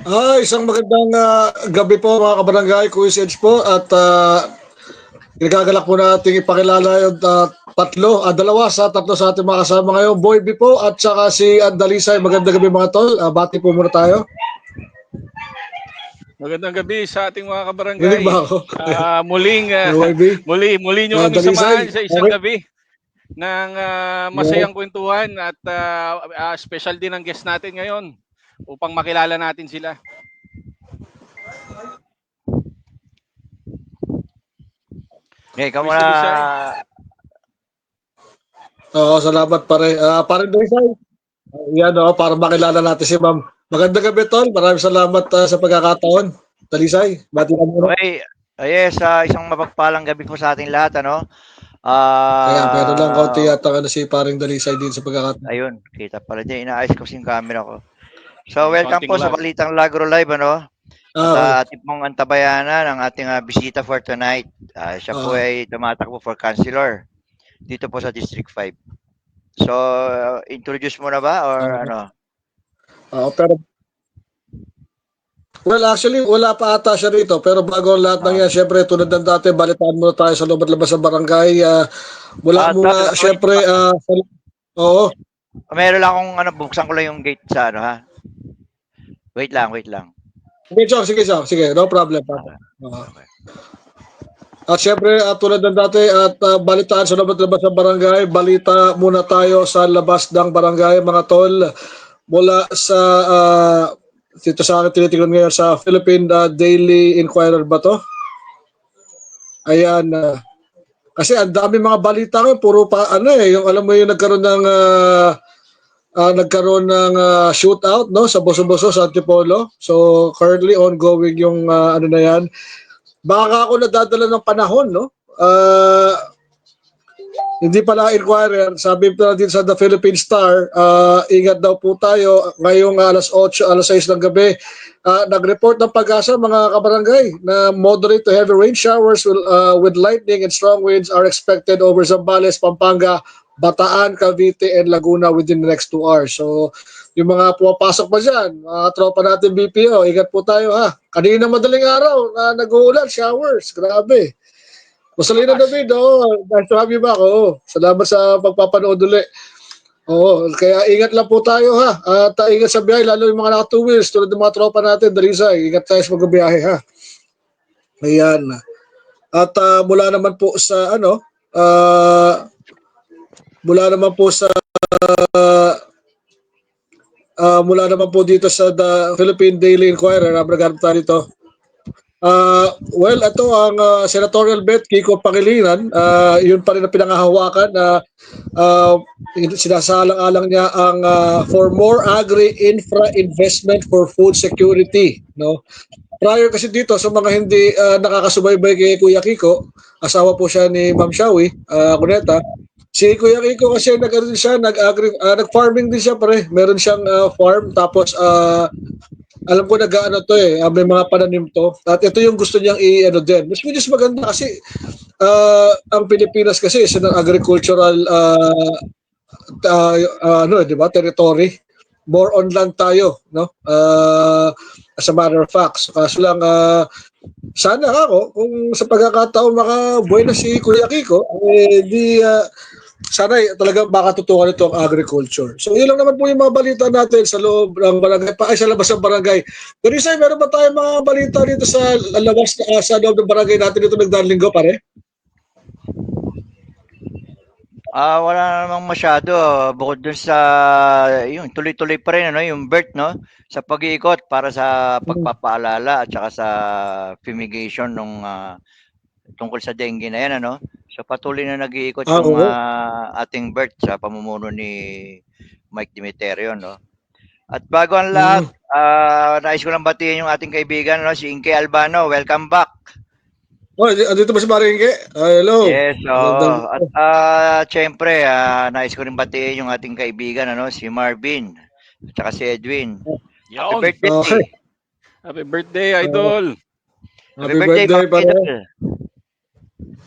Isang magandang gabi po mga kabarangay, Kuya Sedge po at ginagagalak po nating ipakilala yung dalawa sa tatlo sa ating mga kasama ngayon. Boy B po at saka si Andalisay. Magandang gabi mga tol. Bati po muna tayo. Magandang gabi sa ating mga Rinig kabarangay. ba ako? Muling Boy B. muli nyo kami Andalisay. samahan sa isang Okay. gabi ng masayang kwentuhan at special din ang guest natin ngayon upang makilala natin sila. Okay, ikaw Mr. Desai. Oo, salamat pare. Pare Andalisay. Yan para makilala natin si Ma'am. Magandang gabi tol. Maraming salamat sa pagkakataon. Andalisay, bati ka muna. Okay, yes, isang mapagpalang gabi po sa ating lahat, ano? Kaya meron lang konti yata si paring Dalisay din sa pagkakataon. Ayun, kita pala dyan, inaayos ko yung camera ko. So, welcome Konting po sa lag. Balitang Lagro Live, ano? Okay. At ating pong antabayanan ng ating bisita for tonight. Siya po ay tumatakbo for councilor dito po sa District 5. So, introduce mo na ba or ano? Pero well, actually, wala pa ata siya rito. Pero bago ang lahat ng yan, syempre, tulad ng dati, balitaan muna tayo sa loob at labas ng barangay. Mula muna, syempre, oo. Meron lang akong buksan ko lang yung gate sa ha. Wait lang. Okay, Chong, sige, no problem. At syempre, tulad ng dati, at balitaan sa loob at labas ng barangay, balita muna tayo sa labas ng barangay, mga tol. Mula sa dito sa akin tinitingnan ngayon sa Philippine Daily Inquirer ba to? Ayan. Kasi ang dami mga balita ngayon, puro pa yung alam mo yung nagkaroon ng shootout no sa Boso-Boso sa Antipolo. So currently ongoing yung ano na yan. Baka ako nadadala ng panahon no. Hindi pala inquirer, sabi pa din sa The Philippine Star, ingat daw po tayo ngayong alas 8, alas 6 ng gabi. Nag-report ng Pag-asa mga kabarangay na moderate to heavy rain showers with lightning and strong winds are expected over Zambales, Pampanga, Bataan, Cavite, and Laguna within the next 2 hours. So, yung mga pumapasok pa dyan, mga tropa natin BPO, ingat po tayo ha. Kanina madaling araw na nag-uulan, showers, grabe. Masalina David, nice to have you back. Salamat sa pagpapanood ulit. Kaya ingat lang po tayo ha. At ingat sa biyahe, lalo yung mga naka 2 wheels, tulad ng mga tropa natin, Dalisay. Ingat tayo sa magbiyahe ha. Ayan. At mula naman po sa mula naman po dito sa The Philippine Daily Inquirer, nabragan tayo dito. Well, ito ang senatorial bet, Kiko Pangilinan, yun pa rin ang pinangahawakan na sinasalang-alang niya ang for more agri-infra investment for food security. No? Prior kasi dito, sa mga hindi nakakasubaybay kay Kuya Kiko, asawa po siya ni Ma'am Shawi, Cuneta, si Kuya Kiko kasi nag-farming din siya pare. Meron siyang farm, tapos alam ko may mga pananim to. At ito yung gusto niyang din. Mas medyo maganda kasi ang Pilipinas kasi is an agricultural di ba, territory. More on land tayo, no? As a matter of fact. So, kaso lang sana ako kung sa pagkakataon makabuhay na si Kuya Kiko, sana talaga makatutukan ito ang agriculture. So yun lang naman po yung mga balita natin sa loob ng barangay, sa labas ng barangay. Pero isa, meron ba tayong mga balita dito sa labas sa loob ng barangay natin dito nagdaang linggo pare? Wala namang masyado bukod dun sa yung tuloy-tuloy pa rin yung BERT sa pag-iikot para sa pagpapaalala at saka sa fumigation nung tungkol sa dengue na yan So patuloy na nag-iikot yung ating BERT sa pamumuno ni Mike Dimiterio At bago ang lahat, nais ko lang batiin yung ating kaibigan si Inke Albano. Welcome back. Andito ba si Maringke? Hello. Yes, at syempre, nais ko rin batiin yung ating kaibigan, si Marvin, at saka si Edwin. Happy birthday. Okay. Happy birthday, Idol. Happy birthday, pare.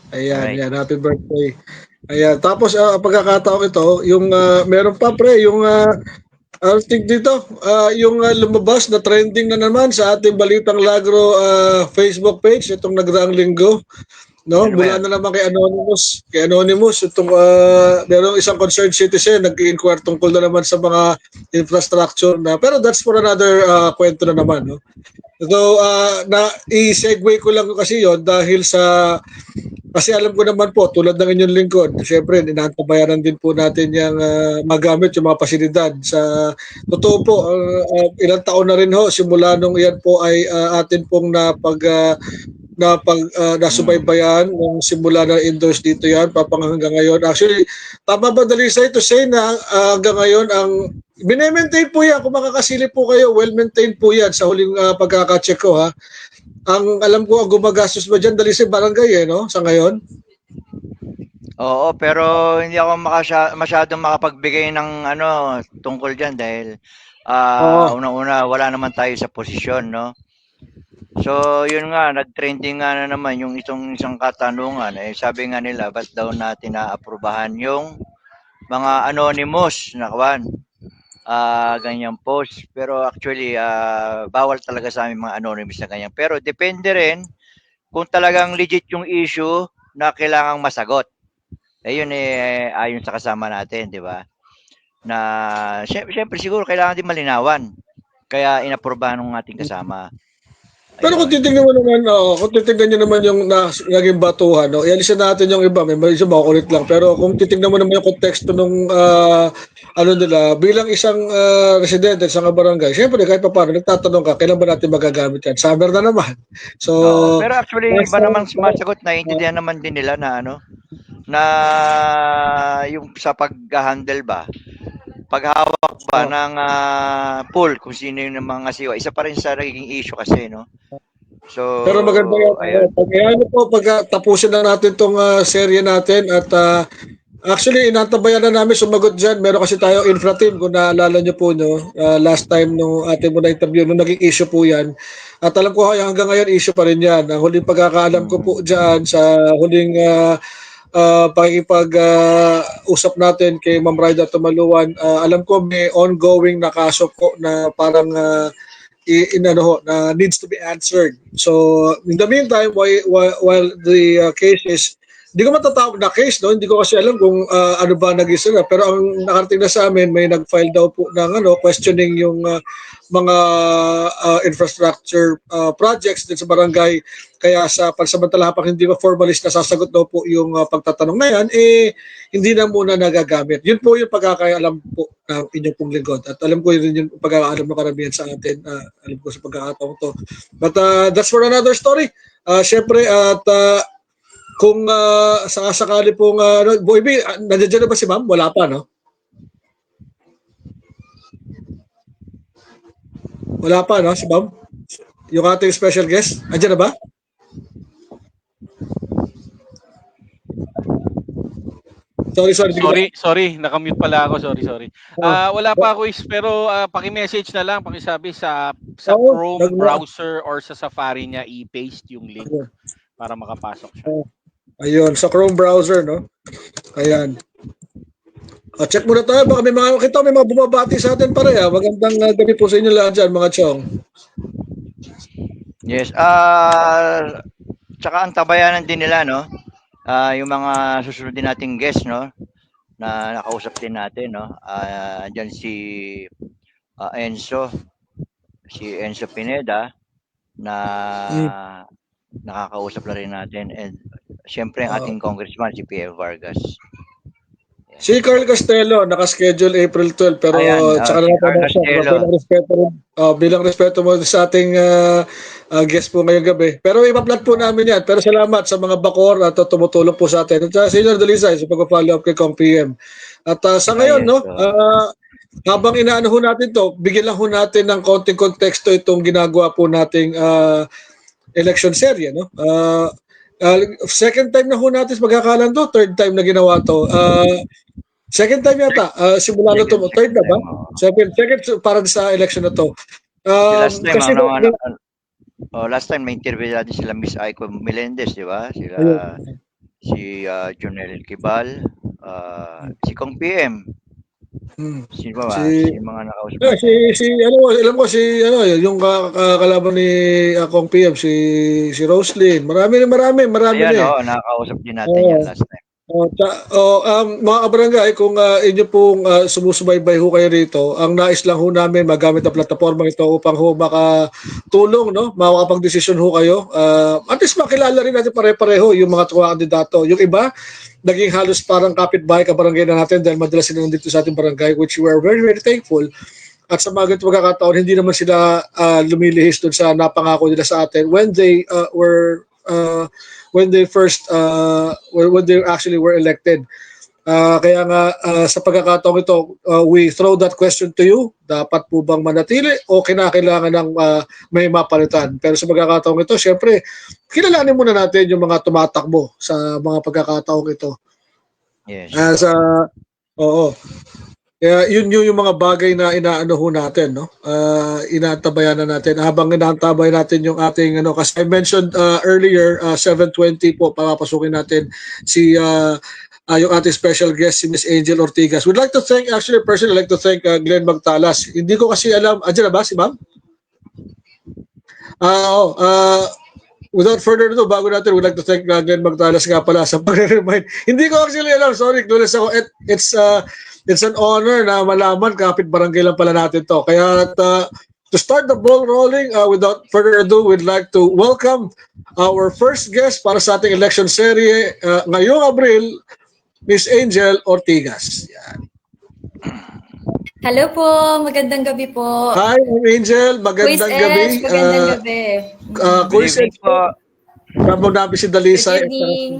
Ayan, yan, happy birthday. Ayan, tapos pagkakataon ito, yung meron pa pre, yung Artig dito, yung lumabas na trending na naman sa ating Balitang Lagro Facebook page itong nagdaang linggo. No, Ano ba mula yan? na naman kay Anonymous itong merong isang concerned citizen nag-inquire tungkol na naman sa mga infrastructure na, pero that's for another kwento na naman, no. So na i-segue ko lang kasi yon dahil kasi alam ko naman po, tulad ng inyong lingkod, syempre, inaantabayanan din po natin yung magamit yung mga pasilidad. Totoo po, ilang taon na rin ho, simula nung iyan po ay atin pong nasubaybayan nung simula na endorse dito yan, hanggang ngayon. Actually, tama ba Dalisay to say na hanggang ngayon ang maintain po yan, kung makakasilip po kayo, well-maintained po yan sa huling pagkakacheck ko ha. Ang alam ko, ang gumagastos ba dyan, Dalisay, barangay no, sa ngayon? Oo, pero hindi ako masyadong makapagbigay ng tungkol diyan dahil Oo. unang-una wala naman tayo sa posisyon, no? So, yun nga, nag-trending nga na naman yung isang katanungan. Sabi nga nila, ba't daw natin naaprubahan yung mga anonymous na ganyang post. Pero actually, bawal talaga sa amin mga anonymous na ganyan. Pero depende rin kung talagang legit yung issue na kailangang masagot. Yun ayon sa kasama natin, di ba? Na syempre siguro kailangan din malinawan. Kaya inaprubahan ng ating kasama. Pero kung Ayun. titingnan mo naman, kung titingnan nyo naman yung naging batuhan, no, ialisin natin yung iba, may medyo makukulit lang. Pero kung titingnan mo naman yung konteksto nung nila, bilang isang residente, isang barangay, syempre kahit pa paano, nagtatanong ka, kailan ba natin magagamit yan? Summer na naman. So, Oo, pero actually iba nasa- naman sumasagot, naiintindihan naman din nila na na yung sa pag-handle ba, paghawak ba ng pool kung sino yung mga siwa, isa pa rin sa naging issue kasi, no? So, pero maganda yan. ayun. Pag tapusin na natin tong serye natin at actually, inantabayan na namin sumagot dyan. Meron kasi tayo infra team, kung naalala nyo po, no? Last time nung ating muna interview, nung naging issue po yan. At alam ko hanggang ngayon, issue pa rin yan. Ang huling pagkakaalam ko po dyan sa huling pakikipag-usap natin kay Ma'am Raida Tumaluan, alam ko may ongoing na kaso po na parang na needs to be answered. So, in the meantime, while the case is, hindi ko matatawag na case, no? Hindi ko kasi alam kung ano ba nag-isa na. Pero ang nakarating na sa amin, may nag-file daw po ng questioning yung mga infrastructure projects din sa barangay. Kaya sa pansamantala pag hindi pa formalist na sasagot daw po yung pagtatanong na yan, hindi na muna nagagamit. Yun po yung pagkakaalam po ng inyong pong lingkod. At alam ko yun yung pagkakaalam ng karamihan sa atin. Alam ko sa pagkakataong to. But that's for another story. Siyempre, at kung sakasakali pong, Boy B, nandiyan na ba si ma'am? Wala pa, no? Wala pa, no, si ma'am? Yung ating special guest, nandiyan na ba? Sorry, nakamute pala ako. Sorry. Wala pa ako pero paki-message na lang, pakisabi sa Chrome browser or sa Safari niya i-paste yung link para makapasok siya. Ayun, sa Chrome browser, no? Ayan. Check muna tayo, baka may mga bumabati sa atin pare. Magandang gabi po sa inyo lahat dyan, mga chong. Yes, tsaka antabayanan din nila, no? Yung mga susunod din nating guest, no? Na nakausap din natin, no? Diyan si Enzo Pineda na nakakausap na rin natin, and syempre ang ating congressman si P.F. Vargas. Si Carl Castello, naka-schedule April 12, pero tsaka na bilang respeto mo sa ating guest po ngayong gabi. Pero ipa-plot po namin yan. Pero salamat sa mga bakor at tumutulong po sa atin. At sa Senior Dalisay sa pag-follow up kay Kong PM. At sa ngayon, no, habang inaano ho natin to, bigyan lang ho natin ng konting konteksto itong ginagawa po nating election serye, no? Second time na ho natin pagkakalan to, third time na ginawa to. Second time yata, simula na to, third na ba? Second para sa election na to. Last time, kasi last time may interview natin sila Miss Aiko Melendez, di ba? Si Jonel Kibal, si Kong PM. Sino ba? Si Sino mga nakausap Yeah, natin? alam ko si yung kalaban ni Akong PM si Roslyn. Marami Ayan, na eh. nakakausap din natin yan Oo. last time. Mga kabarangay, kung inyo pong sumusubaybay ho kayo rito, ang nais lang ho namin magamit ang platforma ito upang ho makatulong, no? Makakapag-desisyon ho kayo. At least makilala rin natin pare-pareho yung mga tuwa kandidato. Yung iba, naging halos parang kapitbahay kabarangay na natin dahil madalas sila nandito sa ating barangay, which we are very, very thankful. At sa mga ganitong pagkakataon, hindi naman sila lumilihis dun sa napangako nila sa atin when they first when they actually were elected. Kaya nga sa pagkakataong ito, we throw that question to you. Dapat po bang manatili o kinakailangan ng may mapalitan? Pero sa pagkakataong ito, syempre, kilalanin muna natin yung mga tumatakbo sa mga pagkakataong ito. Yes. Oo. Kaya yun yung mga bagay na inaano ho natin, no? Inaantabayan na natin. Habang inaantabay natin yung ating kasi I mentioned earlier 7:20 po papasukin natin si yung ating special guest si Miss Angel Ortigas. We'd like to thank personally I'd like to thank Glenn Magtalas. Hindi ko kasi alam, andyan na ba si Ma'am? Without further ado, bago natin, we'd like to thank Glenn Magtalas nga pala sa pag-remind. Hindi ko actually alam, sorry, clueless ako. It's an honor na malaman, kapit barangay lang pala natin to. Kaya to start the ball rolling, without further ado, we'd like to welcome our first guest para sa ating election serie ngayong Abril, Miss Angel Ortigas. Yan. Hello po, magandang gabi po. Hi, Angel, magandang gabi. Magandang gabi. Quiz Edge po. Kamang namin si Dalisay. Good evening.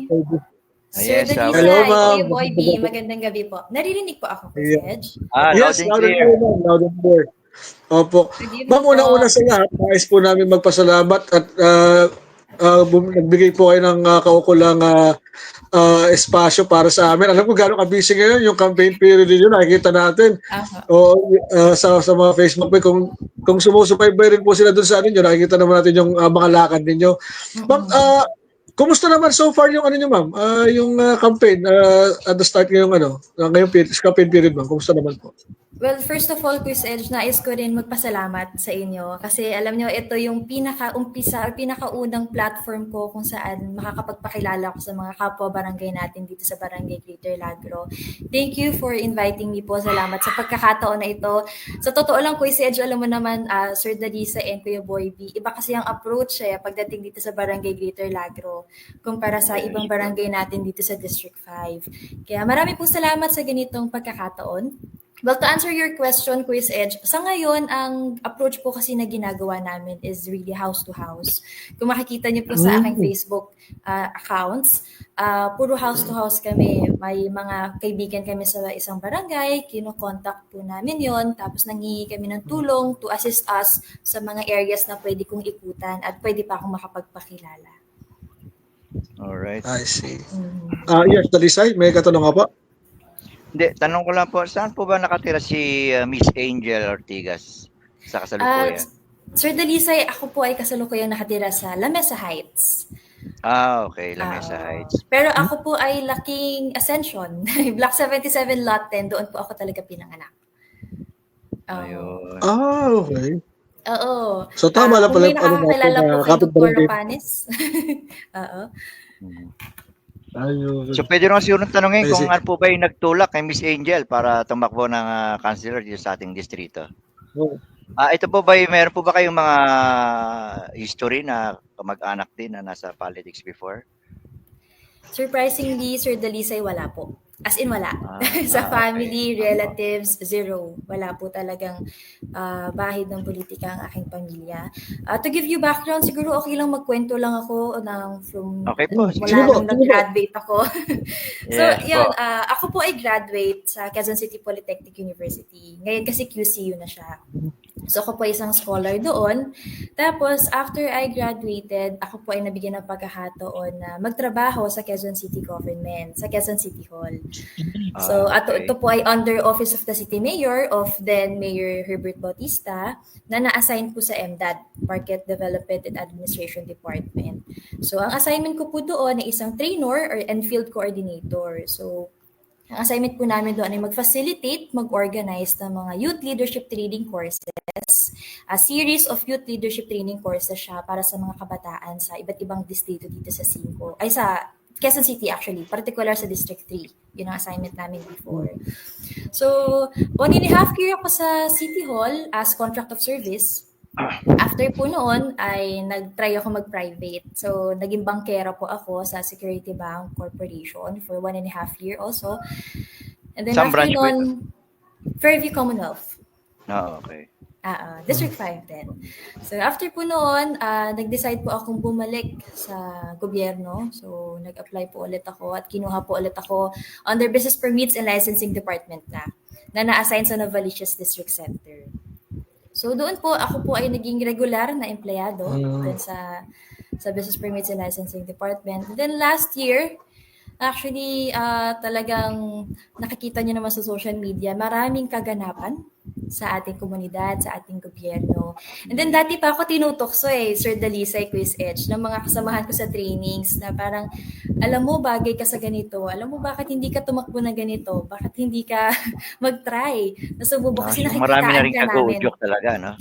Sir Yes, Dalisay, hello, ma'am. Kuya Boy B, magandang gabi po. Naririnig po ako, Quiz Edge? Yes, loud and clear. Loud and clear. Opo. Ma'am, una-una sa lahat, nais po namin magpasalamat at nagbigay po kayo ng kaukulang espasyo para sa amin. Alam ko gano'ng ka-busy ngayon yung campaign period niyo, nakikita natin. Sa mga Facebook page, kung sumusubaybay rin po sila doon sa ninyo, nakikita naman natin yung mga lakad ninyo. Ma'am, kumusta naman so far yung niyo, ma'am? Yung campaign at the start ngayong campaign period, ma'am. Kumusta naman po? Well, first of all, Quiz Edge, nais ko rin magpasalamat sa inyo kasi alam nyo, ito yung pinaka-umpisa or pinaka-unang platform ko kung saan makakapagpakilala ko sa mga kapwa barangay natin dito sa Barangay Greater Lagro. Thank you for inviting me po. Salamat sa pagkakataon na ito. Sa totoo lang, Quiz Edge, alam mo naman, Sir Dalisa and Kuya Boy B, iba kasi ang approach pagdating dito sa Barangay Greater Lagro kumpara sa ibang barangay natin dito sa District 5. Kaya marami pong salamat sa ganitong pagkakataon. Well, to answer your question, Quiz Edge, sa ngayon, ang approach po kasi na ginagawa namin is really house to house. Kung makikita niyo po sa aking Facebook accounts, puro house to house kami. May mga kaibigan kami sa isang barangay, kino-contact po namin yon, tapos nangingi kami ng tulong to assist us sa mga areas na pwede kong ikutan at pwede pa akong makapagpakilala. Alright. I see. Yes, Dalisay, may katanong po? Hindi, tanong ko lang po, saan po ba nakatira si Miss Angel Ortigas sa kasalukuyan? Sir Dalisay, ako po ay kasalukuyang nakatira sa La Mesa Heights. Okay, La Mesa Heights. Pero ako po ay laking Ascension. Block 77, Lot 10, doon po ako talaga pinanganak. Ayun. Okay. Oo. So tama lang pala. Kung may nakakakilala po kay Dr. Rapanes. Oo. Ayun. So pwede naman siguro tanungin kung ano po ba yung nagtulak kay Miss Angel para tumakbo ng councilor dito sa ating distrito. Ito po ba, meron po ba kayong mga history na kamag-anak din na nasa politics before? Surprisingly, Sir Dalisay, wala po. As in, wala. Sa family, relatives, zero. Wala po talagang bahid ng politika ang aking pamilya. To give you background, siguro okay lang magkwento lang ako okay po. Wala nang nag-graduate ako. So, yun. ako po ay graduate sa Quezon City Polytechnic University. Ngayon kasi QCU na siya. So, ako po ay isang scholar doon. Tapos, after I graduated, ako po ay nabigyan ng pagkakataon na magtrabaho sa Quezon City Government, sa Quezon City Hall. So, ito po ay under Office of the City Mayor of then Mayor Herbert Bautista na na-assign po sa MDAD, Market Development and Administration Department. So, ang assignment ko po doon ay isang trainer and field coordinator. So, Ang assignment po namin doon ay mag-facilitate, mag-organize ng mga youth leadership training courses. A series of youth leadership training courses siya para sa mga kabataan sa iba't ibang distrito dito sa sa Quezon City actually, particular sa District 3. Yun ang assignment namin before. So, 1.5 year ako sa City Hall as contract of service. After po noon ay nag-try ako mag-private. So, naging bankera po ako sa Security Bank Corporation for 1.5 year also. And then Saan after branch po ito? noon, Fairview Commonwealth. Okay. District 5 din. So after po noon, nag-decide po akong bumalik sa gobyerno. So nag-apply po ulit ako at kinuha po ulit ako under Business Permits and Licensing Department na na-assign sa Novaliches District Center. So doon po, ako po ay naging regular na empleyado dun sa Business Permits and Licensing Department. And then last year, actually, talagang nakikita niyo naman sa social media, maraming kaganapan sa ating komunidad, sa ating gobyerno. And then dati pa ako tinutokso Sir Dalisay, Quiz Edge, ng mga kasamahan ko sa trainings na parang, alam mo, bagay ka sa ganito. Alam mo, bakit hindi ka tumakbo na ganito? Bakit hindi ka mag-try? Nasububok kasi Marami na nakikitaan rin ka namin. kag-uudyok talaga, no?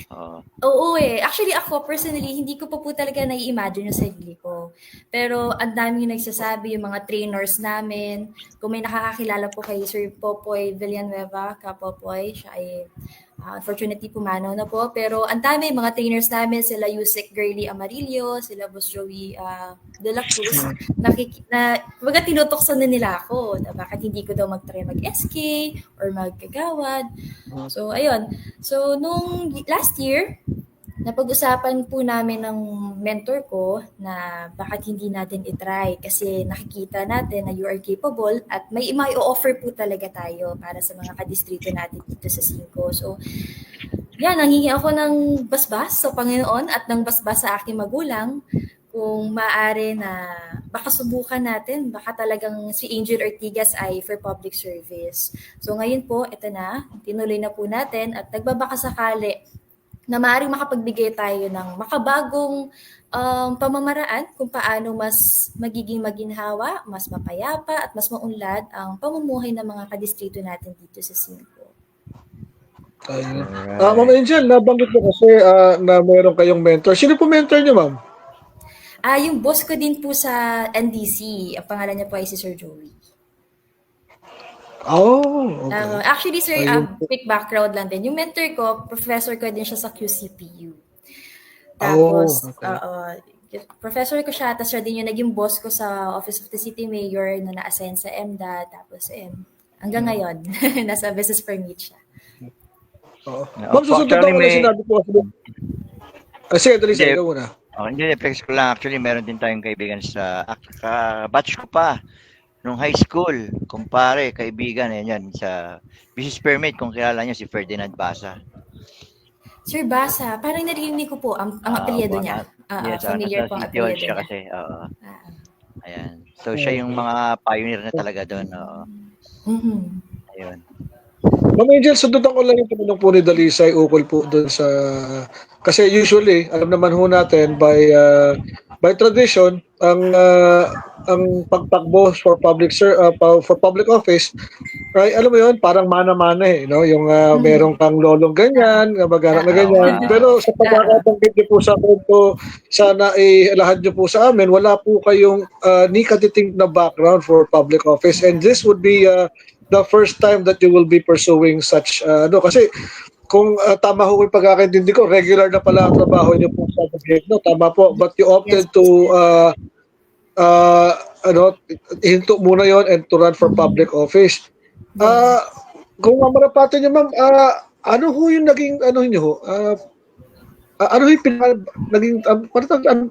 Oo Actually ako, personally, hindi ko pa po talaga nai-imagine yung sarili ko. Pero ang dami yung nagsasabi, yung mga trainers namin. Kung may nakakakilala po kay Sir Popoy Villanueva, Kapopoy, siya ay unfortunately pumanaw na po. Pero ang dami, mga trainers namin, sila Yusek Girly Amarillo, sila Boss Joey De La Cruz, baga tinutoksan na nila ako na bakit hindi ko daw mag-try mag-SK or mag-kagawad. So, ayun. So, nung last year, napag-usapan po namin ng mentor ko na bakit hindi natin itry kasi nakikita natin na you are capable at may offer po talaga tayo para sa mga kadistrito natin dito sa 5. So, nangingi ako ng basbas sa Panginoon at ng basbas sa aking magulang kung maaari na baka subukan natin, baka talagang si Angel Ortigas ay for public service. So ngayon po, ito na, tinuloy na po natin at nagbabaka sakali na maaaring makapagbigay tayo ng makabagong pamamaraan kung paano mas magiging maginhawa, mas mapayapa at mas maunlad ang pamumuhay ng mga kadistrito natin dito sa 5. Ma'am Angel, nabanggit mo kasi na meron kayong mentor. Sino po mentor niyo, ma'am? Yung boss ko din po sa NDC, ang pangalan niya po ay si Sir Joey. Okay. Actually, sir, quick background lang din. Yung mentor ko, professor ko din siya sa QCPU. Tapos, professor ko siya, tapos siya din yung naging boss ko sa Office of the City Mayor na na-assign sa MDA. Tapos, hanggang ngayon, nasa business permit siya. Ma'am, susunod ako na sinabi po. Sige, dali sa ikaw muna. Hindi, flex ko lang. Actually, meron din tayong kaibigan sa batch ko pa. Nung high school, kumpare, kaibigan, yan, sa business permit, kung kilala niyo si Ferdinand Basa. Sir Basa, parang narinig ko po ang apelyido niya. Familiar po ang apelyido niya. Kasi, ayan. So, siya yung mga pioneer na talaga doon. Ayun. Ma'am Angel, sundutan ko lang yung tanong po ni Dalisay ukol po doon sa... Kasi usually, alam naman ho natin, by tradition, ang pagtakbo for public office, right, alam mo yun, parang mana-mana no? Yung merong kang lolong ganyan, mag-anak na ganyan. Pero sa pagkakatanggit niyo po sa kwento, sana ilahad niyo po sa amin, wala po kayong ni katiting na background for public office. And this would be the first time that you will be pursuing such, kasi kung tama ho yung pagkakaintindi ko, regular na pala ang trabaho niyo po sa gobyerno, tama po, but you opted to hinto muna yon and to run for public office. Kung mamarapatin niyo, ma'am, ano ho yung naging, ano yung naging,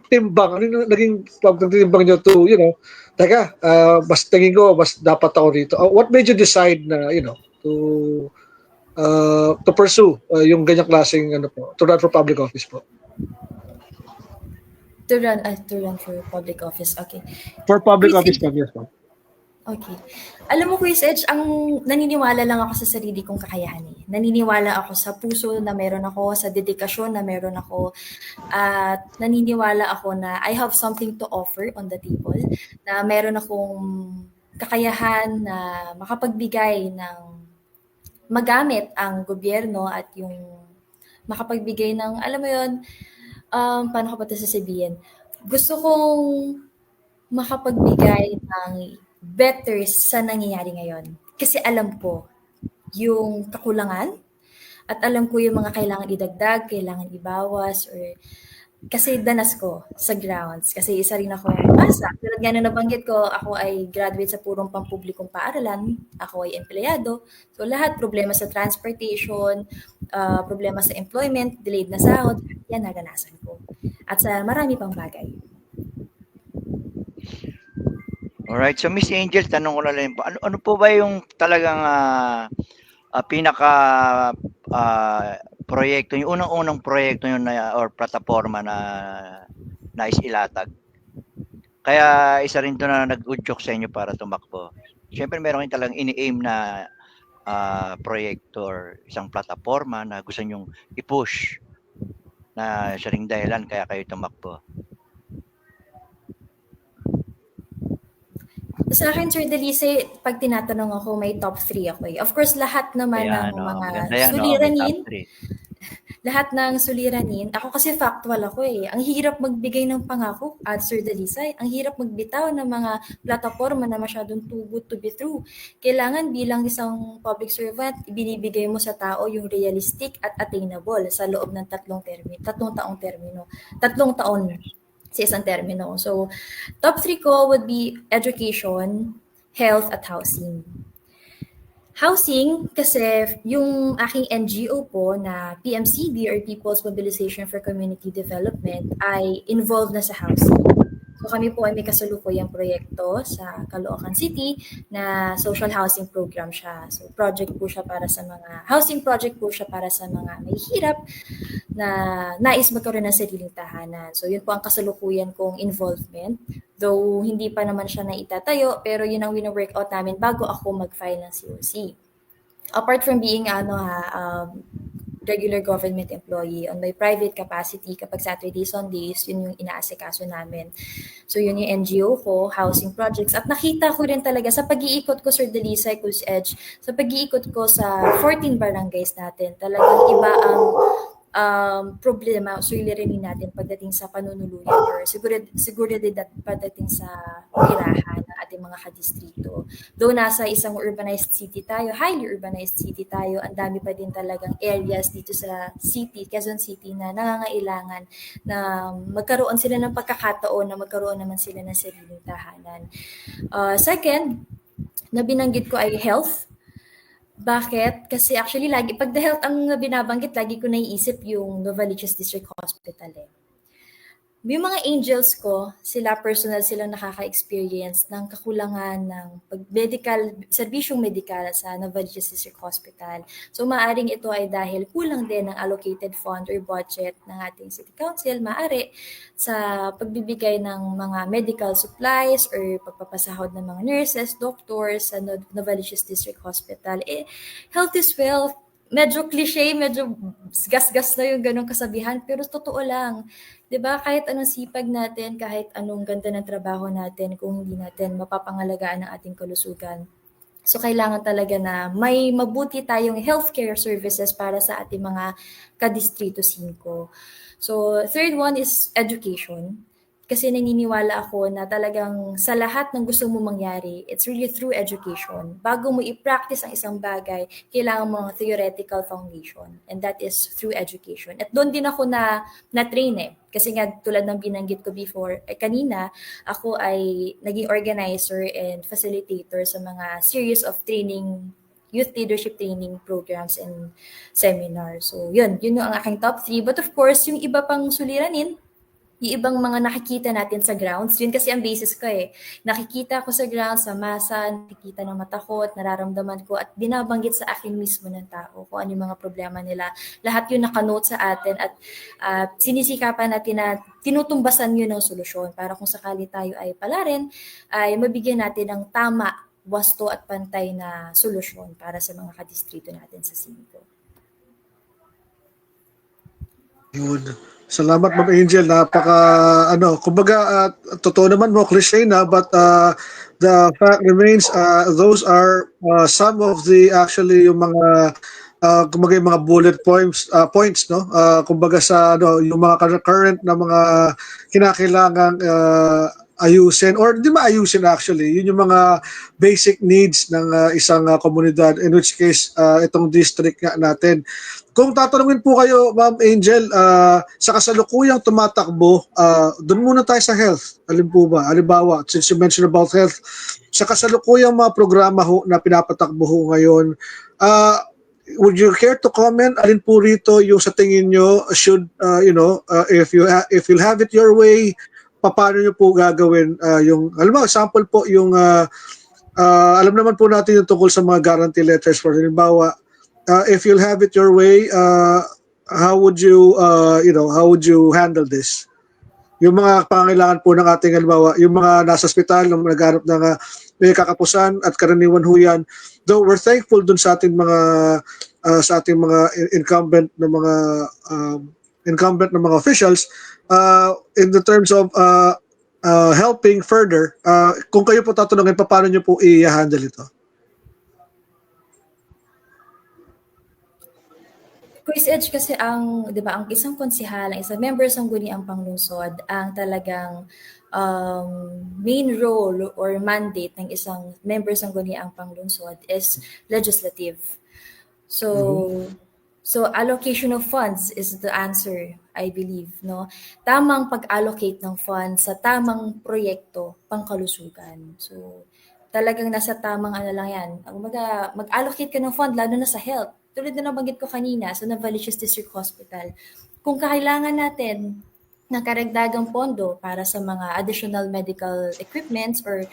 timbang, ano yung naging pagtimbang niyo to, teka, mas tingin ko, mas dapat ako rito. What made you decide na, to pursue yung ganyang klaseng to run for public office po? To run for public office, okay. For public office po, yes po. Okay. Alam mo, Quiz Edge, naniniwala lang ako sa sarili kong kakayahan. Naniniwala ako sa puso na meron ako, sa dedikasyon na meron ako, at naniniwala ako na I have something to offer on the table, na meron akong kakayahan na makapagbigay ng magamit ang gobyerno at yung makapagbigay ng, alam mo yun, paano ko ba ito sasabihin? Gusto kong makapagbigay ng better sa nangyayari ngayon. Kasi alam ko yung kakulangan at alam ko yung mga kailangan idagdag, kailangan ibawas, or kasi danas ko sa grounds. Kasi isa rin ako asa. Tulad nga na nabanggit ko, ako ay graduate sa purong pampublikong paaralan. Ako ay empleyado. So lahat, problema sa transportation, problema sa employment, delayed na sahod, yan naranasan ko. At sa marami pang bagay. Alright, so Miss Angel, tanong ko na lang po, ano po ba yung talagang pinaka proyekto, yung unang-unang proyekto yun na, or plataforma na nais ilatag? Kaya isa rin to na nag-udyok sa inyo para tumakbo. Siyempre meron kayong talagang ini-aim na proyekto or isang plataforma na gusto nyong i-push na siya ring dahilan kaya kayo tumakbo. Sa akin, Sir Delice, pag tinatanong ako, may top 3 ako eh. Of course, lahat naman Ayan, ng mga maganda yan, suliranin, may top lahat ng suliranin, ako kasi factual ako eh. Ang hirap magbigay ng pangako at Sir Dalisay, ang hirap magbitaw ng mga plataforma na masyadong too good to be true. Kailangan bilang isang public servant, ibinibigay mo sa tao yung realistic at attainable sa loob ng 3 taon sa isang termino. So, top 3 ko would be education, health, at housing. Housing, kasi yung aking NGO po na PMCD or People's Mobilization for Community Development ay involved na sa housing. So kami po ay may kasalukuyang proyekto sa Caloocan City na social housing program siya. So project po siya para sa mga, housing project po siya para sa mga may hirap na nais magkaroon ng sariling tahanan. So yun po ang kasalukuyan kong involvement. Though hindi pa naman siya naitatayo, pero yun ang wino-workout namin bago ako mag-file ng COC. Apart from being regular government employee, on my private capacity, kapag Saturday, Sundays, yun yung inaasikaso namin. So yun yung NGO ko, housing projects. At nakita ko rin talaga sa pag-iikot ko, Sir Dalisay, Coach Edge, sa pag-iikot ko sa 14 barangays natin, talagang iba ang problema, suliranin natin pagdating sa panunuluyan or seguridad pagdating sa pirahan ng ating mga kadistrito. Though nasa isang urbanized city tayo, highly urbanized city tayo, ang dami pa din talagang areas dito sa city, Quezon City, na nangangailangan na magkaroon sila ng pagkakataon na magkaroon naman sila ng sariling tahanan. Second, na binanggit ko ay health. Bakit? Kasi actually, lagi, pag the health ang binabanggit, lagi ko naiisip yung Novaliches District Hospital eh. Yung mga angels ko, sila personal silang nakaka-experience ng kakulangan ng serbisyong medikal sa Novaliches District Hospital. So maaring ito ay dahil kulang din ng allocated fund or budget ng ating City Council, maari sa pagbibigay ng mga medical supplies or pagpapasahod ng mga nurses, doctors sa Novaliches District Hospital. Health is wealth. Medyo cliche, medyo gas-gas na yung ganong kasabihan, pero totoo lang. 'Di ba? Kahit anong sipag natin, kahit anong ganda ng trabaho natin, kung hindi natin mapapangalagaan ang ating kalusugan. So kailangan talaga na may mabuti tayong healthcare services para sa ating mga kadistrito 5. So third one is education. Kasi naniniwala ako na talagang sa lahat ng gusto mo mangyari, it's really through education. Bago mo i-practice ang isang bagay, kailangan mo ng theoretical foundation. And that is through education. At doon din ako na-train eh. Kasi nga tulad ng binanggit ko before, kanina, ako ay naging organizer and facilitator sa mga series of training, youth leadership training programs and seminars. So yun yung aking top 3. But of course, yung iba pang suliranin, yung ibang mga nakikita natin sa grounds, yun kasi ang basis ko eh. Nakikita ko sa grounds, sa masa, nakikita ng mata ko at nararamdaman ko at binabanggit sa akin mismo ng tao kung ano yung mga problema nila. Lahat yun nakanote sa atin at sinisikapan natin na tinutumbasan yun ng solusyon para kung sakali tayo ay palarin, ay mabigyan natin ng tama, wasto at pantay na solusyon para sa mga kadistrito natin sa 5. Yun. Salamat, Ma'am Angel. Napaka, kumbaga, totoo naman mo, cliche na, but the fact remains, those are some of the, actually, yung mga, kumbaga, yung mga bullet points, no? Kumbaga sa, yung mga current na mga kinakailangang ayusin, or di maayusin actually, yun yung mga basic needs ng isang komunidad, in which case, itong district nga natin. Kung tatanungin po kayo, Ma'am Angel, sa kasalukuyang tumatakbo, doon muna tayo sa health. Alin po ba? Halimbawa, since you mentioned about health, sa kasalukuyang mga programa ho na pinapatakbo ho ngayon, would you care to comment alin po rito yung sa tingin nyo should, if you'll have it your way, paano nyo po gagawin yung, alam mo, example po yung, alam naman po natin yung tungkol sa mga guarantee letters for halimbawa, if you'll have it your way, how would you handle this? Yung mga pangangailangan po ng ating halimbawa, yung mga nasa ospital, yung nagharap ng may kakapusan at karaniwan ho yan. Though we're thankful dun sa ating mga incumbent na mga officials, in the terms of helping further, kung kayo po tatanungin, paano nyo po i-handle ito? Quiz Edge kasi ang, 'di ba, ang isang konsehal, ang isang member sa Sangguniang Panglungsod, ang talagang main role or mandate ng isang member sa Sangguniang Panglungsod is legislative. So allocation of funds is the answer, I believe, no? Tamang pag-allocate ng funds sa tamang proyekto pangkalusugan. So talagang nasa tamang ano lang 'yan. Kumbaga, mag-allocate ka ng fund lalo na sa health. Tulad na nabanggit ko kanina sa Novaliches District Hospital. Kung kailangan natin ng karagdagang pondo para sa mga additional medical equipments or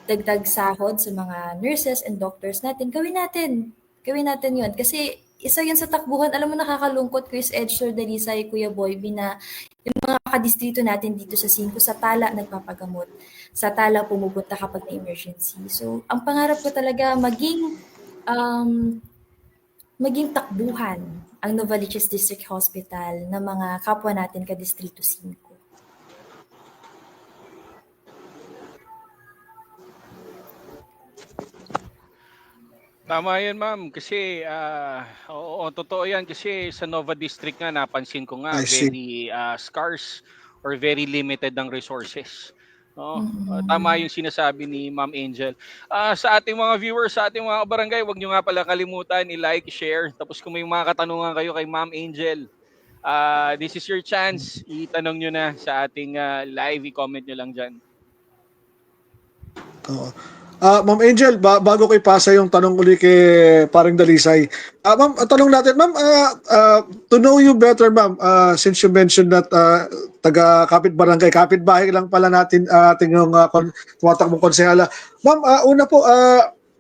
dagdag sahod sa mga nurses and doctors natin, gawin natin. Gawin natin yun. Kasi isa yun sa takbuhan. Alam mo, nakakalungkot, Chris Edge, Sir Dalisay, Kuya Boy, na yung mga kadistrito natin dito sa 5, sa Tala nagpapagamot. Sa Tala pumupunta kapag na emergency. So, ang pangarap ko talaga maging takbuhan ang Novaliches District Hospital ng mga kapwa natin ka-Distrito 5. Tama yan, ma'am. Kasi, oo, totoo yan. Kasi sa Nova District nga, napansin ko nga, I see. very scarce or very limited ang resources. No? Tama yung sinasabi ni Ma'am Angel. Sa ating mga viewers, sa ating mga barangay, huwag nyo nga pala kalimutan i-like, share. Tapos kung may mga katanungan kayo kay Ma'am Angel, this is your chance. Itanong nyo na sa ating live. I-comment nyo lang dyan. Oo. Ma'am Angel, bago ko ipasa yung tanong uli kay Paring Dalisay. Ma'am, tanong natin, ma'am, to know you better, ma'am, since you mentioned that taga kapitbahay lang pala natin ating yung tumatakbong konsehala. Ma'am, una po,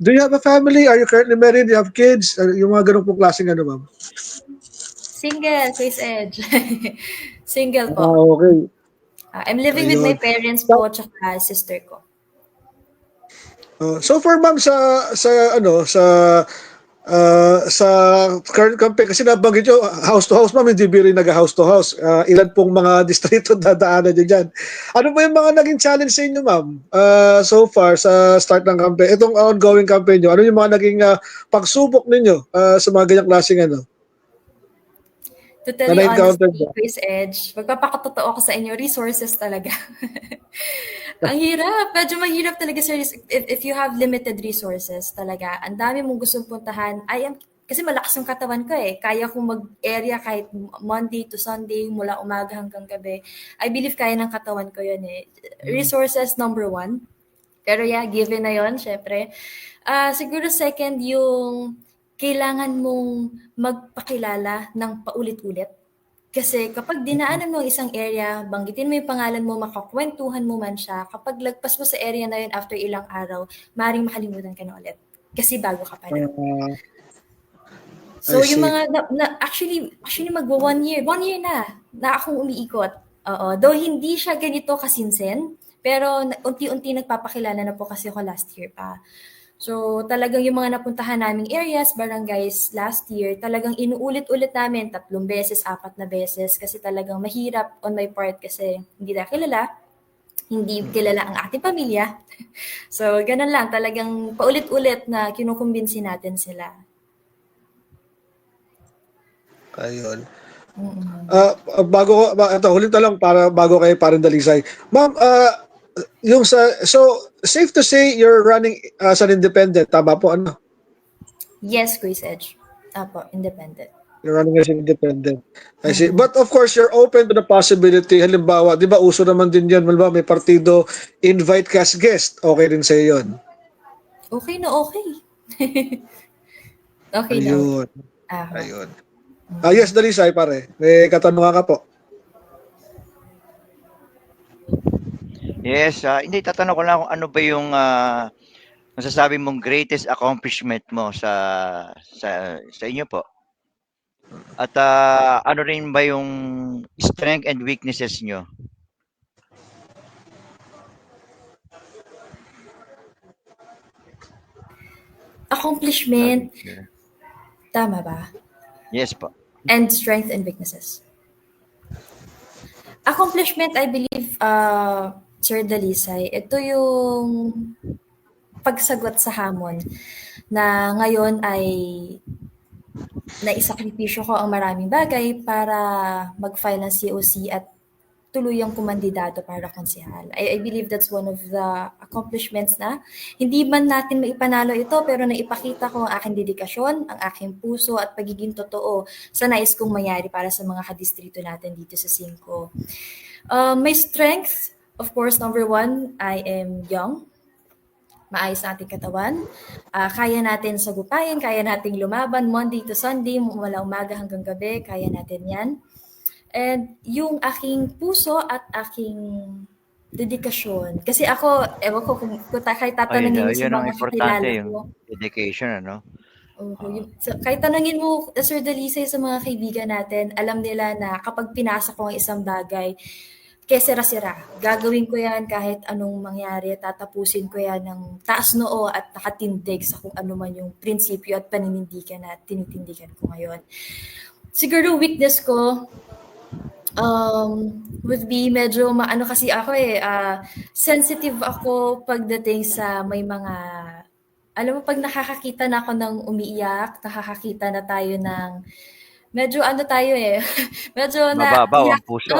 do you have a family? Are you currently married? Do you have kids? Yung mga ganun pong klaseng ano, ma'am? Single, Chris Edge. Single po. Okay. I'm living with my parents po at sister ko. So far, ma'am, sa current campaign, kasi nabanggit nyo, house to house, ma'am, hindi biro nag-house to house. Ilan pong mga distrito dadaanan nyo dyan. Ano ba yung mga naging challenge sa inyo, ma'am? So far, sa start ng campaign, itong ongoing campaign nyo, ano yung mga naging pagsubok ninyo sa mga ganyang klaseng ano? To tell you honestly, Chris Edge, magpapakatotoo ko sa inyo, resources talaga. Ang hirap. Medyo mahirap talaga, sir, if you have limited resources talaga. Ang dami mong gustong puntahan. Kasi malakas yung katawan ko eh. Kaya kong mag-area kahit Monday to Sunday, mula umaga hanggang gabi. I believe kaya ng katawan ko yun eh. Resources, number 1. Pero yeah, given na yun, syempre. Siguro second, yung kailangan mong magpakilala ng paulit-ulit. Kasi kapag dinaanan mo isang area, banggitin mo yung pangalan mo, makakwentuhan mo man siya, kapag lagpas mo sa area na yun after ilang araw, maaaring makalimutan ka na ulit. Kasi bago ka pa na. So yung mga, actually magwa 1 year. 1 year na akong umiikot. Though hindi siya ganito kasinsen, pero unti-unti nagpapakilala na po kasi ako last year pa. So talagang yung mga napuntahan naming areas, barangays last year, talagang inuulit-ulit namin 3 beses, 4 na beses kasi talagang mahirap on my part kasi hindi na kilala, hindi kilala ang ating pamilya. So ganun lang, talagang paulit-ulit na kinukumbinsi natin sila. Ayun. Mm. Ito, huling tanong para bago kayo parang Dalisay. Ma'am, so safe to say you're running as an independent, tama po, ano? Yes, Quiz Edge. Apo, independent. You're running as an independent. I see. But of course, you're open to the possibility. Halimbawa, di ba uso naman din yan, halimbawa may partido, invite ka as guest. Okay rin sa'yo yun. Okay na okay. Okay na. Ayun. Aha. Ayun. Yes, Dalisay, pare. May katanungan ka po. Yes, hindi tatanong ko lang kung ano ba yung masasabi mong greatest accomplishment mo sa inyo po. At ano rin ba yung strength and weaknesses nyo? Accomplishment, tama ba? Yes po. And strength and weaknesses. Accomplishment, I believe, Sir Dalisay, ito yung pagsagot sa hamon na ngayon ay naisakripisyo ko ang maraming bagay para mag-file ng COC at tuluyang kumandidato para konsehal. I believe that's one of the accomplishments na hindi man natin maipanalo ito pero naipakita ko ang aking dedikasyon, ang aking puso at pagiging totoo sa nais kong mayari para sa mga kadistrito natin dito sa 5. My strength, of course, number 1, I am young. Maayos ang ating katawan. Kaya natin sagupayan, kaya nating lumaban Monday to Sunday, mula umaga hanggang gabi, kaya natin yan. And yung aking puso at aking dedikasyon. Kasi ako, ewan ko kung kahit tatanungin mo sa Yun ang mga importante, kakilala yung ko. dedication, ano? Kahit tanungin mo, Sir Dalisay, sa mga kaibigan natin, alam nila na kapag pinasa ko ang isang bagay, kesera-sera. Gagawin ko yan kahit anong mangyari, tatapusin ko yan ng taas noo at nakatindig sa kung ano man yung prinsipyo at paninindigan na tinitindigan ko ngayon. Siguro weakness ko, would be medyo maano kasi ako sensitive ako pagdating sa may mga, alam mo, pag nakakakita na ako ng umiiyak, nakakakita na tayo ng medyo ano tayo medyo Mababaw ang puso.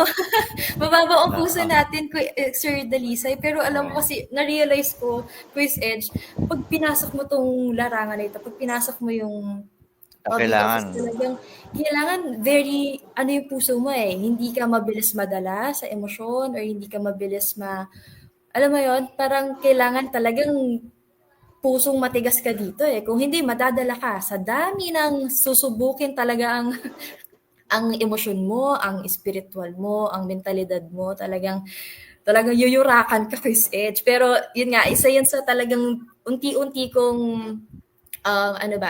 mababaw ang puso natin, Sir Dalisay. Pero alam mo kasi, na-realize ko, Quiz Edge, pag pinasok mo tong larangan na ito, pag pinasok mo yung Kailangan. talagang kailangan very yung puso mo hindi ka mabilis madala sa emosyon or hindi ka mabilis alam mo yon, parang kailangan talagang pusong matigas ka dito kung hindi madadala ka sa dami ng susubukin talaga ang emosyon mo, ang spiritual mo, ang mentalidad mo, talagang yuyurakan ka, Quiz Edge. Pero yun nga, isa yun sa talagang unti-unti kong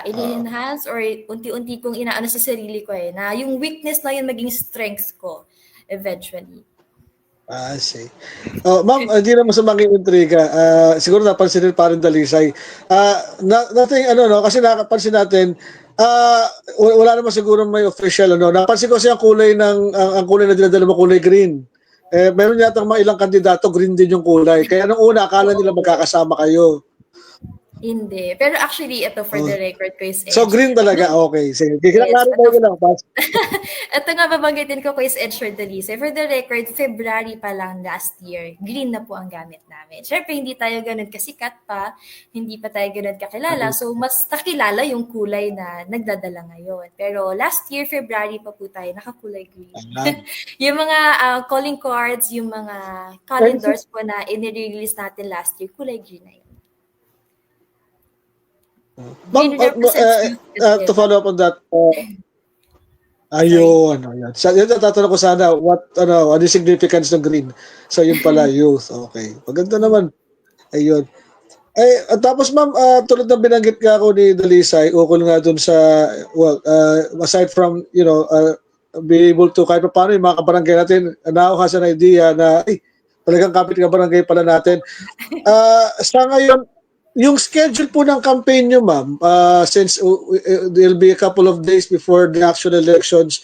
ini-enhance or unti-unti kong inaano sa sarili ko na yung weakness na yun maging strength ko eventually. See. Ma'am, hindi naman sa mga intriga. Siguro napansin din parang Dalisay. Kasi nakapansin natin, wala naman siguro may official, Napansin ko kasi ang kulay ang kulay na dinadala mo, kulay green. Meron yata mga ilang kandidato, green din yung kulay. Kaya nung una, akala nila magkakasama kayo. Hindi. Pero actually, ito for the record, Quiz Edge. So, green talaga. Okay. Sige. Kinakari ko lang. Ito nga babanggitin ko, Quiz Edge for Dalisay. For the record, February pa lang last year, green na po ang gamit namin. Siyempre, hindi tayo ganun kasikat pa. Hindi pa tayo ganun kakilala. So, mas nakilala yung kulay na nagdadala ngayon. Pero last year, February pa po tayo, nakakulay green. Yung mga calling cards, yung mga calendars po na inirelease natin last year, kulay green na yun. To follow up on that, ayun. Tatanong ko sana, ano yung significance ng green? So, yun pala, youth. Okay. Maganda naman. Ayun. Tapos, ma'am, tulad ng binanggit ka ako ni Dalisay, ukol nga dun sa, aside from, be able to, kahit paano yung mga kabarangay natin, now has an idea na, talagang kapit kabarangay pala natin. Sa ngayon, yung schedule po ng campaign nyo, ma'am, since there'll be a couple of days before the actual elections,